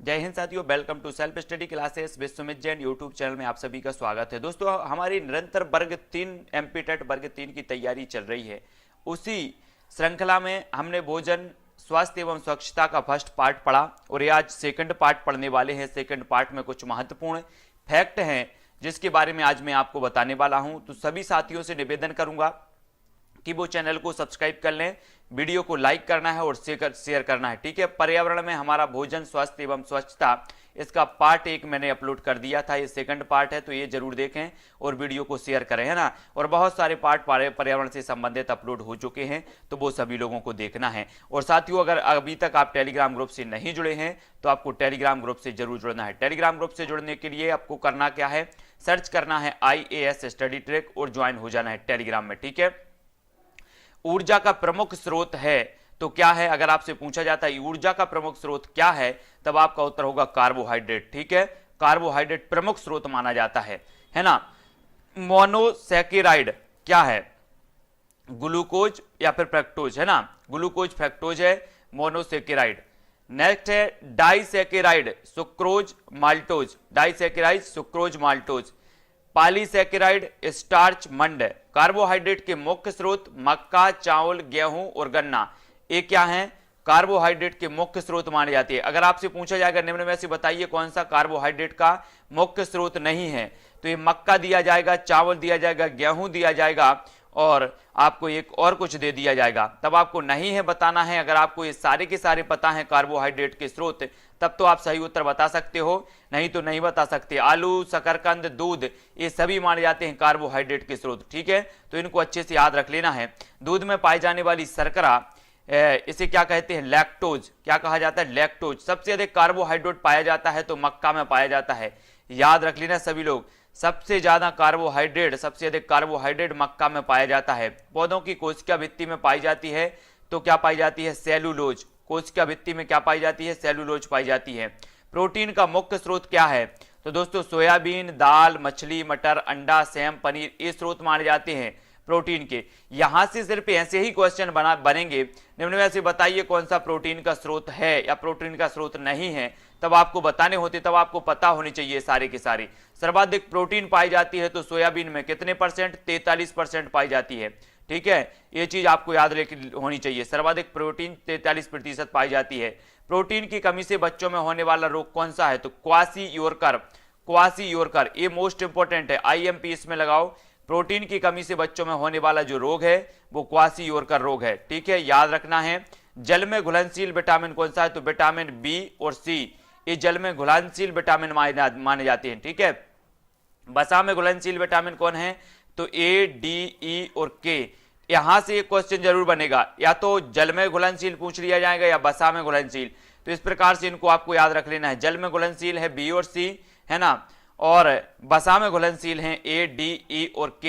जय हिंद साथियों, welcome to self study classes Vishwamit Jain YouTube channel में आप सभी का स्वागत है। दोस्तों, हमारी निरंतर वर्ग 3 एमपी टेट वर्ग 3 की तैयारी चल रही है। उसी श्रृंखला में हमने भोजन स्वास्थ्य एवं स्वच्छता का फर्स्ट पार्ट पढ़ा और ये आज सेकंड पार्ट पढ़ने वाले हैं। सेकंड पार्ट में कुछ महत्वपूर्ण फैक्ट हैं जिसके बारे में आज मैं आपको बताने वाला हूं। तो सभी साथियों से निवेदन करूंगा कि वो चैनल को सब्सक्राइब कर लें, वीडियो को लाइक करना है और शेयर करना है। ठीक है, पर्यावरण में हमारा भोजन स्वास्थ्य एवं स्वच्छता, इसका पार्ट 1 मैंने अपलोड कर दिया था। ये सेकंड पार्ट है, तो ये जरूर देखें और वीडियो को शेयर करें, है ना। और बहुत सारे पार्ट पर्यावरण से संबंधित अपलोड हो चुके हैं, तो वो सभी लोगों को देखना है। और साथियों, अगर अभी तक आप टेलीग्राम ग्रुप से नहीं जुड़े हैं तो आपको टेलीग्राम ग्रुप से जरूर जुड़ना है। टेलीग्राम ग्रुप से जुड़ने के लिए आपको करना क्या है, सर्च करना है IAS स्टडी ट्रैक और ज्वाइन हो जाना है टेलीग्राम में। ठीक है, ऊर्जा का प्रमुख स्रोत है तो क्या है? अगर आपसे पूछा जाता है ऊर्जा का प्रमुख स्रोत क्या है, तब आपका उत्तर होगा कार्बोहाइड्रेट। ठीक है, कार्बोहाइड्रेट प्रमुख स्रोत माना जाता है ना। मोनोसैकेराइड क्या है? ग्लूकोज या फिर फ्रक्टोज, है ना। ग्लूकोज फ्रक्टोज है मोनोसैकेराइड। नेक्स्ट है disaccharide, sucrose maltose. Disaccharide sucrose maltose. Polysaccharide starch मंड। कार्बोहाइड्रेट के मुख्य स्रोत मक्का, चावल, गेहूं और गन्ना, ये क्या है? कार्बोहाइड्रेट के मुख्य स्रोत माने जाते हैं। अगर आपसे पूछा जाएगा निम्न में से बताइए कौन सा कार्बोहाइड्रेट का मुख्य स्रोत नहीं है, तो ये मक्का दिया जाएगा, चावल दिया जाएगा, गेहूं दिया जाएगा और आपको एक और कुछ दे दिया जाएगा। तब आपको नहीं है बताना है। अगर आपको ये सारे के सारे पता है कार्बोहाइड्रेट के स्रोत, तब तो आप सही उत्तर बता सकते हो, नहीं तो नहीं बता सकते। आलू, शकरकंद, दूध, ये सभी माने जाते हैं कार्बोहाइड्रेट के स्रोत। ठीक है, तो इनको अच्छे से याद रख लेना है। दूध में पाई जाने वाली शर्करा, इसे क्या कहते हैं? लैक्टोज। क्या कहा जाता है? लैक्टोज। सबसे अधिक कार्बोहाइड्रेट पाया जाता है तो मक्का में पाया जाता है, याद रख लेना सभी लोग। सबसे ज्यादा कार्बोहाइड्रेट, सबसे अधिक कार्बोहाइड्रेट मक्का में पाया जाता है। पौधों की कोशिका भित्ति में पाई जाती है तो क्या पाई जाती है? सेलुलोज। कोशिका भित्ति में क्या पाई जाती है? सेलुलोज पाई जाती है। प्रोटीन का मुख्य स्रोत क्या है? तो दोस्तों सोयाबीन, दाल, मछली, मटर, अंडा, सेम, पनीर, ये स्रोत माने जाते हैं प्रोटीन के। यहां से सिर्फ ऐसे ही क्वेश्चन बनेंगे, निम्न में से बताइए कौन सा प्रोटीन का स्रोत है या प्रोटीन का स्रोत नहीं है। तब आपको बताने होते, तब आपको पता होनी चाहिए सारे के सारे। सर्वाधिक प्रोटीन पाई जाती है तो सोयाबीन में कितने परसेंट? 43% पाई जाती है। ठीक है, ये चीज आपको याद होनी चाहिए। सर्वाधिक प्रोटीन 43% पाई जाती है। प्रोटीन की कमी से बच्चों में होने वाला रोग कौन सा है? तो क्वासी-योरकर। क्वासी-योरकर, ये मोस्ट इंपोर्टेंट है, IMP इसमें लगाओ। प्रोटीन की कमी से बच्चों में होने वाला जो रोग है वो क्वासी-योरकर रोग है। ठीक है, याद रखना है। जल में घुलनशील विटामिन कौन सा है? तो विटामिन बी और सी, ये जल में घुलनशील विटामिन माने जाते हैं। ठीक है, वसा में घुलनशील विटामिन कौन है? तो A, D, E और K। यहां से एक क्वेश्चन जरूर बनेगा, या तो जल में घुलनशील पूछ लिया जाएगा या वसा में घुलनशील। तो इस प्रकार से इनको आपको याद रख लेना है। जल में घुलनशील है B और C, है ना, और वसा में घुलनशील है A, D, E और K,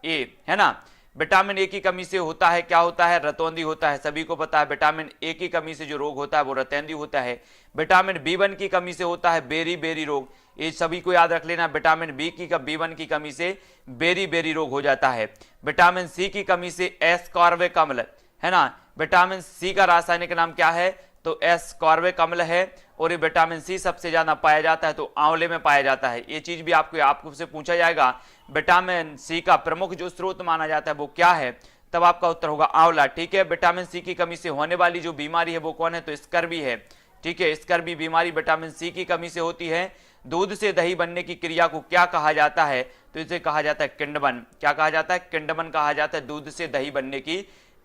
A, है ना। विटामिन ए की कमी से होता है, क्या होता है? रतौंधी होता है, सभी को पता है। विटामिन ए की कमी से जो रोग होता है वो रतौंधी होता है। विटामिन B1 की कमी से होता है बेरी बेरी रोग, ये सभी को याद रख लेना। विटामिन B1 की कमी से बेरी बेरी रोग हो जाता है। विटामिन सी की कमी से एस्कॉर्बिक अम्ल, है ना। विटामिन सी का रासायनिक नाम क्या है? तो एस्कॉर्बिक अम्ल है। और ये विटामिन सी सबसे ज्यादा पाया जाता है तो आंवले में पाया जाता है। ये चीज भी आपको से पूछा जाएगा, विटामिन सी का प्रमुख जो स्रोत माना जाता है वो क्या है? तब आपका उत्तर होगा आंवला। ठीक है, विटामिन सी की कमी से होने वाली जो बीमारी है वो कौन है? तो स्कर्वी है। ठीक है, स्कर्वी बीमारी विटामिन सी की कमी से होती है। दूध से दही बनने की क्रिया को क्या कहा जाता है? तो इसे कहा जाता है किंडबन। क्या कहा जाता है? किंडबन कहा जाता है दूध से दही बनने की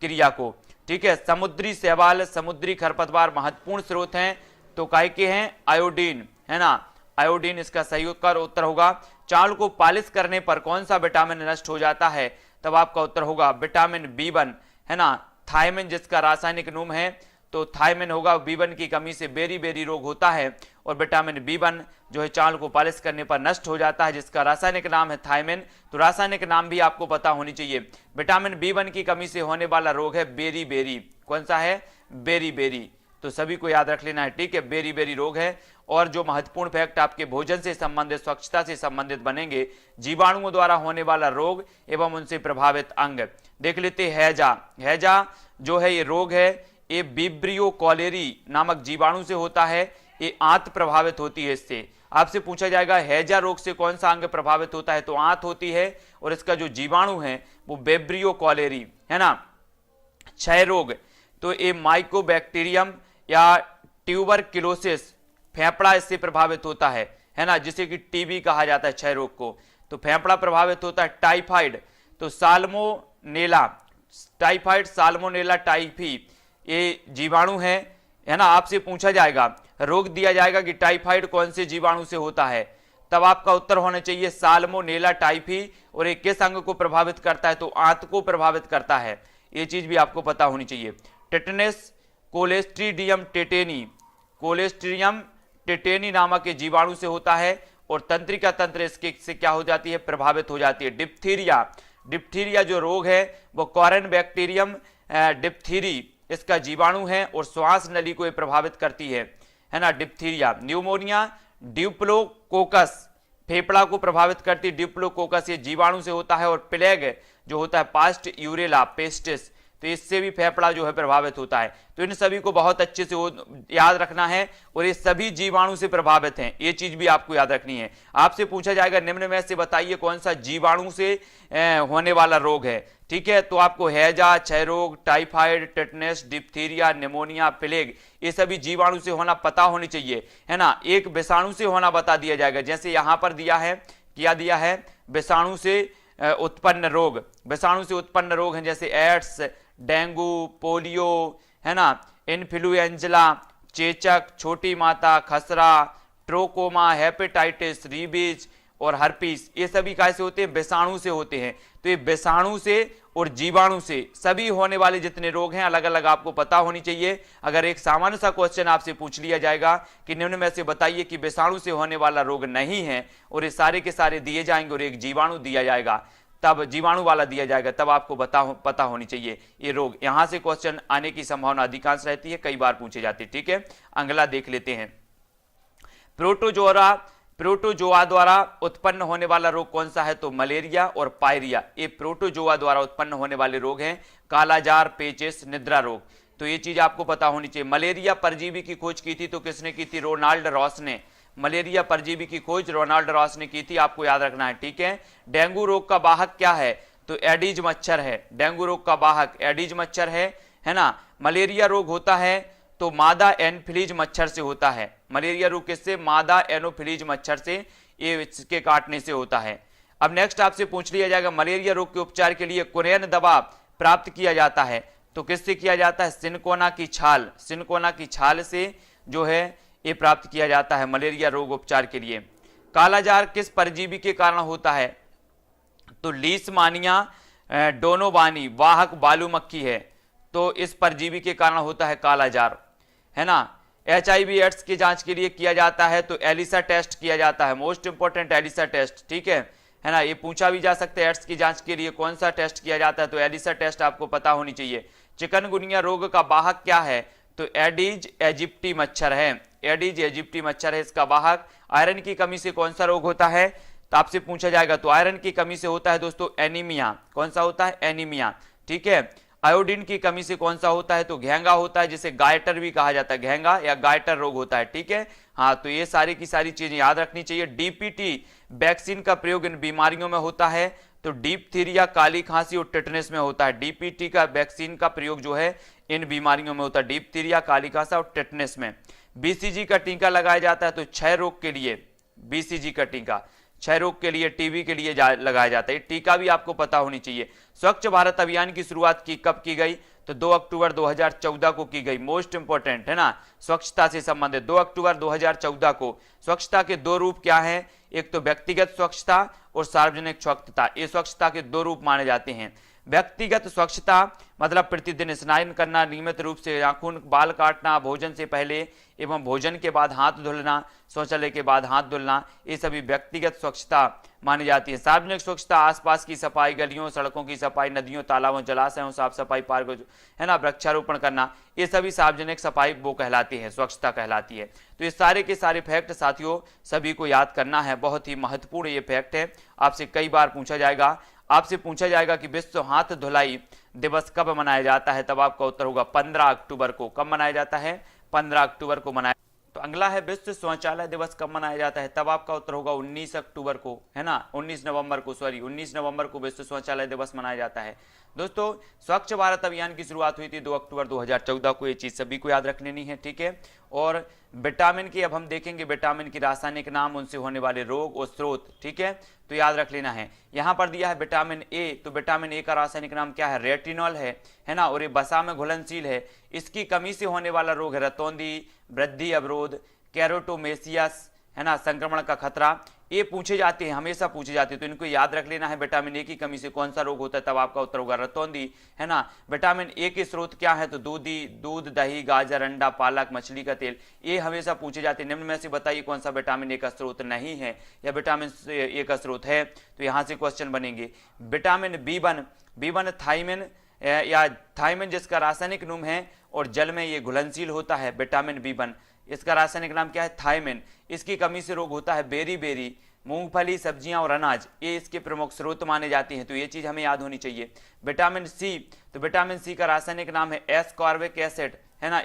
क्रिया को। ठीक है, समुद्री शैवाल, समुद्री खरपतवार महत्वपूर्ण स्रोत हैं तो काय के हैं? आयोडीन, है ना। आयोडीन इसका सही उत्तर होगा। चावल को पॉलिश करने पर कौन सा विटामिन नष्ट हो जाता है? तब आपका उत्तर होगा विटामिन B1, है ना। थायमिन जिसका रासायनिक नाम है, तो थायमिन होगा। B1 की कमी से बेरी बेरी रोग होता है और विटामिन B1 जो है चावल को पॉलिश करने पर नष्ट हो जाता है, जिसका रासायनिक नाम है थायमिन। तो रासायनिक नाम भी आपको पता होनी चाहिए। विटामिन B1 की कमी से होने वाला रोग है बेरी बेरी। कौन सा है? Beriberi. तो सभी को याद रख लेना है। ठीक है, बेरी बेरी रोग है। और जो महत्वपूर्ण फैक्ट आपके भोजन से संबंधित, स्वच्छता से संबंधित बनेंगे, जीवाणुओं द्वारा होने वाला रोग एवं उनसे प्रभावित अंग देख लेते। हैजा, हैजा जो है ये रोग है, ये विब्रियो कॉलेरी नामक जीवाणु से होता है। ये आंत प्रभावित होती है इससे। आपसे पूछा जाएगा हैजा रोग से कौन सा अंग प्रभावित होता है, तो आंत होती है, और इसका जो जीवाणु है वो वेब्रियो कॉलेरी है ना। क्षय रोग, तो ये माइकोबैक्टीरियम या ट्यूबरक्लोसिस, फेफड़ा इससे प्रभावित होता है ना, जिसे कि टीबी कहा जाता है क्षय रोग को, तो फेफड़ा प्रभावित होता है। टाइफाइड, तो साल्मोनेला, टाइफाइड साल्मोनेला टाइफी, ये जीवाणु है ना। आपसे पूछा जाएगा, रोग दिया जाएगा कि टाइफाइड कौन से जीवाणु से होता है, तब आपका उत्तर होना चाहिए साल्मोनेला टाइफी, और ये किस अंग को प्रभावित करता है, तो आंत को प्रभावित करता है, ये चीज भी आपको पता होनी चाहिए। टेटनस कोलेस्ट्रीडियम टेटेनी, कोलेस्ट्रियम टेटेनी नामक के जीवाणु से होता है, और तंत्रिका तंत्र इसके से क्या हो जाती है, प्रभावित हो जाती है। डिप्थीरिया, डिप्थीरिया जो रोग है वो कॉरन बैक्टीरियम डिप्थीरी इसका जीवाणु है, और श्वास नली को ये प्रभावित करती है ना डिप्थीरिया। न्यूमोनिया ड्यूप्लोकोकस, फेफड़ा को प्रभावित करती ड्यूप्लोकोकस, ये जीवाणु से होता है। और प्लेग जो होता है पास्ट यूरेला पेस्टिस, तो इससे भी फेफड़ा जो है प्रभावित होता है। तो इन सभी को बहुत अच्छे से याद रखना है, और ये सभी जीवाणु से प्रभावित हैं, ये चीज भी आपको याद रखनी है। आपसे पूछा जाएगा निम्न में से बताइए कौन सा जीवाणु से होने वाला रोग है, ठीक है, तो आपको हैजा, क्षय रोग, typhoid, tetanus, diphtheria, pneumonia, plague, ये सभी जीवाणु से होना पता होनी चाहिए, है ना। एक विषाणु से होना बता दिया जाएगा, जैसे यहां पर दिया है, क्या दिया है, विषाणु से उत्पन्न रोग, विषाणु से उत्पन्न रोग हैं जैसे एड्स, डेंगू, पोलियो, है ना, इन्फ्लुएंजा, चेचक, छोटी माता, खसरा, ट्रोकोमा, हेपेटाइटिस, रीबीज और हर्पीस, ये सभी कैसे होते हैं, विषाणु से होते हैं। तो ये विषाणु से और जीवाणु से सभी होने वाले जितने रोग हैं अलग अलग आपको पता होनी चाहिए। अगर एक सामान्य सा क्वेश्चन आपसे पूछ लिया जाएगा कि निम्न में से बताइए कि विषाणु से होने वाला रोग नहीं है, और ये सारे के सारे दिए जाएंगे और एक जीवाणु दिया जाएगा, तब जीवाणु वाला दिया जाएगा, तब आपको पता होनी चाहिए ये रोग। यहां से क्वेश्चन आने की संभावना अधिकांश रहती है, कई बार पूछे जाते हैं, ठीक है। अगला देख लेते हैं, प्रोटोजोआ द्वारा उत्पन्न होने वाला रोग कौन सा है, तो मलेरिया और पायरिया, ये प्रोटोजोआ द्वारा उत्पन्न होने वाले रोग हैं। कालाजार, पेचिस, निद्रा रोग, तो ये चीज आपको पता होनी चाहिए। मलेरिया परजीवी की खोज की थी तो किसने की थी, रोनाल्ड रॉस ने, मलेरिया परजीवी की खोज रोनाल्ड रॉस ने की थी, आपको याद रखना है, ठीक है। डेंगू रोग का वाहक क्या है, तो एडिज मच्छर है, डेंगू रोग का वाहक एडिज मच्छर है ना। मलेरिया रोग होता है तो मादा एनोफिलीज मच्छर से होता है, मलेरिया रोग किससे, मादा एनोफिलीज मच्छर से, ये इसके काटने से होता है। अब नेक्स्ट आपसे पूछ लिया जाएगा मलेरिया रोग के उपचार के लिए कुरैन दवा प्राप्त किया जाता है, तो किससे किया जाता है, सिनकोना की छाल, सिनकोना की छाल से जो है ये प्राप्त किया जाता है मलेरिया रोग उपचार के लिए। कालाजार किस परजीवी के कारण होता है, तो लीशमानिया डोनोवानी वाहक बालू मक्खी है, तो इस परजीवी के कारण होता है कालाजार, है ना। HIV एड्स की जांच के लिए किया जाता है तो एलिसा टेस्ट किया जाता है, मोस्ट इंपोर्टेंट एलिसा टेस्ट, ठीक है ना। ये पूछा भी जा सकता है एड्स की जांच के लिए कौन सा टेस्ट किया जाता है, तो एलिसा टेस्ट आपको पता होनी चाहिए। चिकनगुनिया रोग का वाहक क्या है, तो एडिज इजिप्टी मच्छर है, एडिज इजिप्टी मच्छर है इसका वाहक। आयरन की कमी से कौन सा रोग होता है, तो आपसे पूछा जाएगा, तो आयरन की कमी से होता है दोस्तों एनीमिया, कौन सा होता है, एनीमिया, ठीक है। आयोडीन की कमी से कौन सा होता है, तो घेंगा होता है, जिसे गायटर भी कहा जाता है, घेंगा या गायटर रोग होता है, ठीक है। हाँ, तो ये सारी की सारी चीजें याद रखनी चाहिए। डीपीटी वैक्सीन का प्रयोग इन बीमारियों में होता है, तो डिप्थीरिया, काली खांसी और टेटनस में होता है। डीपीटी का वैक्सीन का प्रयोग जो है इन बीमारियों में होता है, डिप्थीरिया, काली खांसी और टेटनस में। बीसीजी का टीका लगाया जाता है तो क्षय रोग के लिए, बीसीजी का टीका क्षय रोग के लिए, टीबी के लिए लगाया जाता है, टीका भी आपको पता होनी चाहिए। स्वच्छ भारत अभियान की शुरुआत कब की गई, तो 2 अक्टूबर 2014 को की गई, मोस्ट इंपोर्टेंट है ना, स्वच्छता से संबंधित 2 अक्टूबर 2014 को। स्वच्छता के दो रूप क्या हैं, एक तो व्यक्तिगत स्वच्छता और सार्वजनिक स्वच्छता, ये स्वच्छता के दो रूप माने जाते हैं। व्यक्तिगत स्वच्छता मतलब प्रतिदिन स्नान करना, नियमित रूप से नाखून बाल काटना, भोजन से पहले एवं भोजन के बाद हाथ धुलना, शौचालय के बाद हाथ धुलना, ये सभी व्यक्तिगत स्वच्छता मानी जाती है। सार्वजनिक स्वच्छता आसपास की सफाई, गलियों सड़कों की सफाई, नदियों तालाबों जलाशयों साफ सफाई, पार्क है ना, वृक्षारोपण करना, ये सभी सार्वजनिक सफाई वो कहलाती है, स्वच्छता कहलाती है। तो ये सारे के सारे फैक्ट साथियों सभी को याद करना है, बहुत ही महत्वपूर्ण ये फैक्ट है, आपसे कई बार पूछा जाएगा। आपसे पूछा जाएगा कि विश्व हाथ धुलाई दिवस कब मनाया जाता है, तब आपका उत्तर होगा 15 अक्टूबर को। कब मनाया जाता है, 15 अक्टूबर को मनाया। तो अगला है विश्व शौचालय दिवस कब मनाया जाता है, तब आपका उत्तर होगा 19 अक्टूबर को, है ना, 19 नवंबर को, सॉरी 19 नवंबर को विश्व शौचालय दिवस मनाया जाता है। दोस्तों स्वच्छ भारत अभियान की शुरुआत हुई थी 2 अक्टूबर 2014 को, ये चीज सभी को याद रख लेनी है, ठीक है। और विटामिन की अब हम देखेंगे, विटामिन की रासायनिक नाम, उनसे होने वाले रोग और स्रोत, ठीक है, तो याद रख लेना है। यहां पर दिया है विटामिन ए, तो विटामिन ए का रासायनिक नाम क्या है, रेटिनॉल है ना, और ये वसा में घुलनशील है। इसकी कमी से होने वाला रोग है रतौंधी, वृद्धि अवरोध, कैरोटोमेसियस, है ना, संक्रमण का खतरा, ये पूछे जाते हैं, हमेशा पूछे जाते हैं, तो इनको याद रख लेना है। विटामिन ए की कमी से कौन सा रोग होता है, तब आपका उत्तर होगा रतौंधी, है ना। विटामिन ए के स्रोत क्या है, तो दूध, दही, गाजर, अंडा, पालक, मछली का तेल, ये हमेशा पूछे जाते हैं। निम्न में से बताइए कौन सा विटामिन ए का स्रोत नहीं है या विटामिन ए का स्रोत है, तो यहाँ से क्वेश्चन बनेंगे। विटामिन बी1 थाइमिन जिसका रासायनिक नाम है और जल में ये घुलनशील होता है, विटामिन बी1, इसका रासायनिक नाम क्या है, थाइमिन। इसकी कमी से रोग होता है बेरी, मूंगफली, सब्जियां और अनाज, ये इसके प्रमुख स्रोत माने जाते हैं, तो ये चीज हमें याद होनी चाहिए। विटामिन सी, तो विटामिन सी का रासायनिक नाम है एस्कॉर्बिक एसिड, है ना,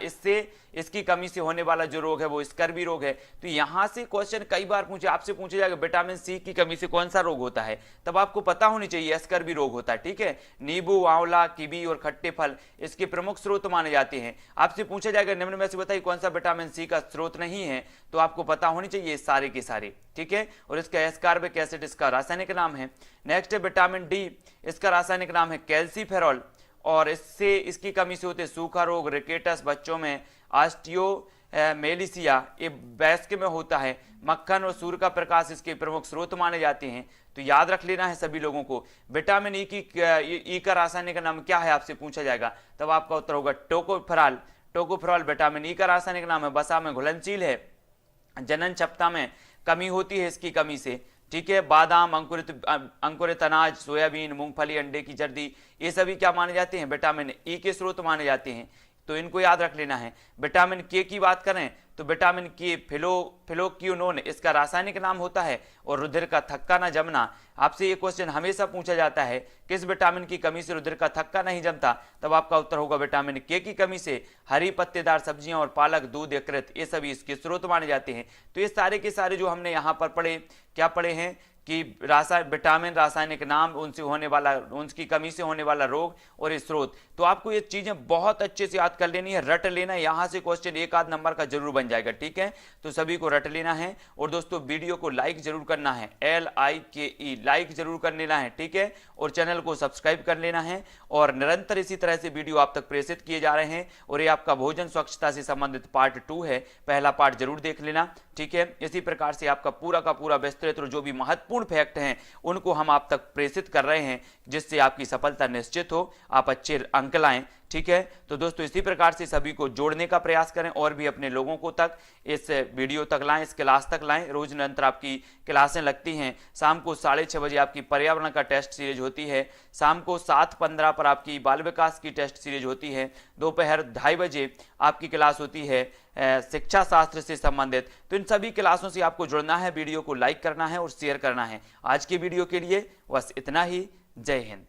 इसकी कमी से होने वाला जो रोग है वो स्कर्वी रोग है। तो यहां से क्वेश्चन कई बार आपसे पूछा जाएगा विटामिन सी की कमी से कौन सा रोग होता है, तब आपको पता होनी चाहिए स्कर्वी रोग होता है, ठीक है। नींबू, आंवला, कीवी और खट्टे फल इसके प्रमुख स्रोत माने जाते हैं। आपसे पूछा जाएगा निम्न में से बताइए कौन सा विटामिन सी का स्रोत नहीं है, तो आपको पता होनी चाहिए सारे के सारे, ठीक है। और इसका एस्कॉर्बिक एसिड इसका रासायनिक नाम है। नेक्स्ट है विटामिन डी, इसका रासायनिक नाम है कैल्सीफेरॉल, और इसकी कमी से होते सूखा रोग, रिकेटस, बच्चों में ऑस्टियोमेलिसिया, ये वयस्क में होता है। मक्खन और सूर्य का प्रकाश इसके प्रमुख स्रोत माने जाते हैं, तो याद रख लेना है सभी लोगों को। विटामिन ई का रासायनिक नाम क्या है, आपसे पूछा जाएगा, तब आपका उत्तर होगा टोकोफेरॉल विटामिन ई का रासायनिक नाम है, वसा में घुलनशील है, जनन क्षमता में कमी होती है इसकी कमी से, ठीक है। बादाम, अंकुरित अनाज, सोयाबीन, मूंगफली, अंडे की जर्दी, ये सभी क्या माने जाते हैं, विटामिन ई के स्रोत माने जाते हैं, तो इनको याद रख लेना है। विटामिन के की बात करें तो विटामिन के फिलोक्यूनोन इसका रासायनिक नाम होता है, और रुधिर का थक्का न जमना, आपसे ये क्वेश्चन हमेशा पूछा जाता है, किस विटामिन की कमी से रुधिर का थक्का नहीं जमता, तब आपका उत्तर होगा विटामिन के की कमी से हरी पत्तेदार सब्जियां और पालक, दूध, यकृत, ये सभी इसके स्रोत माने जाते हैं। तो ये सारे के सारे जो हमने यहाँ पर पढ़े, क्या पढ़े हैं कि विटामिन रासायनिक नाम, उनसे होने वाला, उनकी कमी से होने वाला रोग और स्रोत, तो आपको ये चीजें बहुत अच्छे से याद कर लेनी है, रट लेना है, यहां से क्वेश्चन एक आध नंबर का जरूर बन जाएगा, ठीक है। तो सभी को रट लेना है, और दोस्तों वीडियो को लाइक जरूर करना है, LIKE लाइक जरूर कर लेना है, ठीक है, और चैनल को सब्सक्राइब कर लेना है, और निरंतर इसी तरह से वीडियो आप तक प्रेषित किए जा रहे हैं। और ये आपका भोजन स्वच्छता से संबंधित पार्ट 2 है, पहला पार्ट जरूर देख लेना, ठीक है। इसी प्रकार से आपका पूरा का पूरा विस्तृत और जो भी महत्वपूर्ण फैक्ट हैं उनको हम आप तक प्रेषित कर रहे हैं, जिससे आपकी सफलता निश्चित हो, आप अच्छे अंक लाएं, ठीक है। तो दोस्तों इसी प्रकार से सभी को जोड़ने का प्रयास करें, और भी अपने लोगों को तक इस वीडियो तक लाएं, इस क्लास तक लाएं। रोज निरंतर आपकी क्लासें लगती हैं, शाम को 6:30 बजे आपकी पर्यावरण का टेस्ट सीरीज होती है, शाम को 7:15 पर आपकी बाल विकास की टेस्ट सीरीज होती है, दोपहर 2:30 बजे आपकी क्लास होती है शिक्षा शास्त्र से संबंधित। तो इन सभी क्लासों से आपको जुड़ना है, वीडियो को लाइक करना है और शेयर करना है। आज की वीडियो के लिए बस इतना ही। जय हिंद।